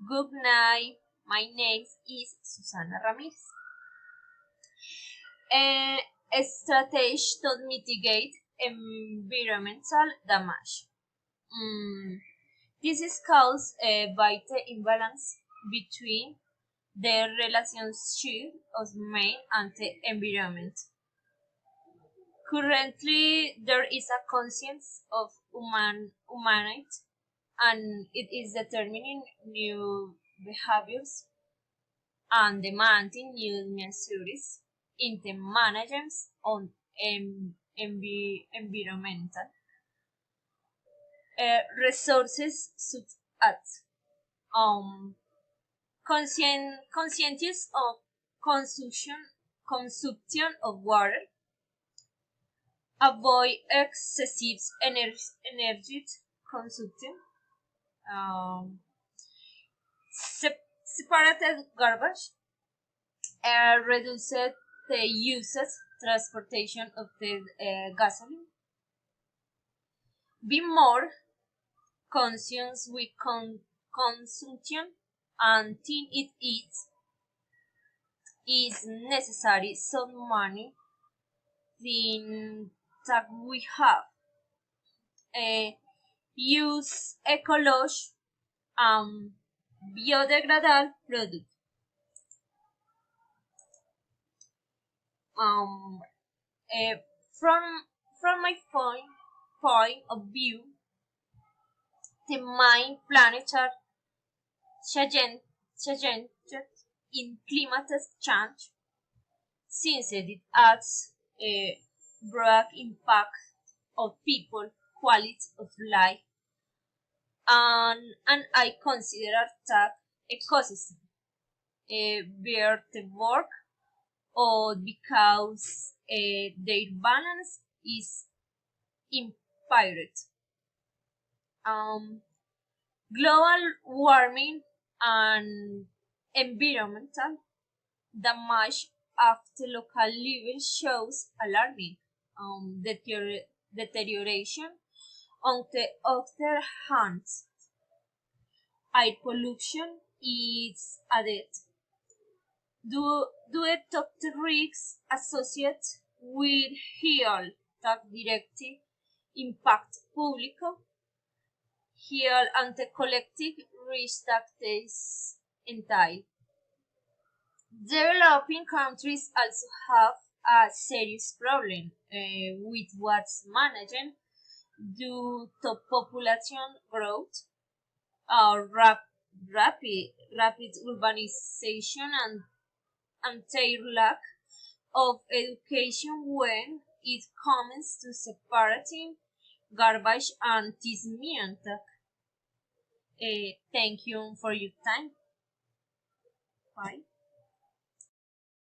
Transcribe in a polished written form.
Good night. My name is Susana Ramirez. A strategy to mitigate environmental damage. This is caused by the imbalance between the relationship of man and the environment. Currently, there is a conscience of humanity, and it is determining new behaviors and demanding new measures in the management on environmental resources such as um, conscientious of consumption of water, avoid excessive energy consumption, um, separated garbage, reduce the usage transportation of the gasoline, be more conscious with consumption, and think it is necessary some money that we have. Use ecological and biodegradable products. Um, eh, from my point of view, the main planetary challenge in climate change, since it has a broad impact on people, quality of life, and I consider that ecosystem bear the work or because their balance is impaired. Um, Global warming and environmental damage at the local level shows alarming deterioration. On the other hand, air pollution is added due to the risks associated with health that directly impact public health and the collective risk that this entail. Developing countries also have a serious problem with what's managing due to population growth, rapid urbanization, and their lack of education when it comes to separating garbage and dismantle. Thank you for your time. Bye.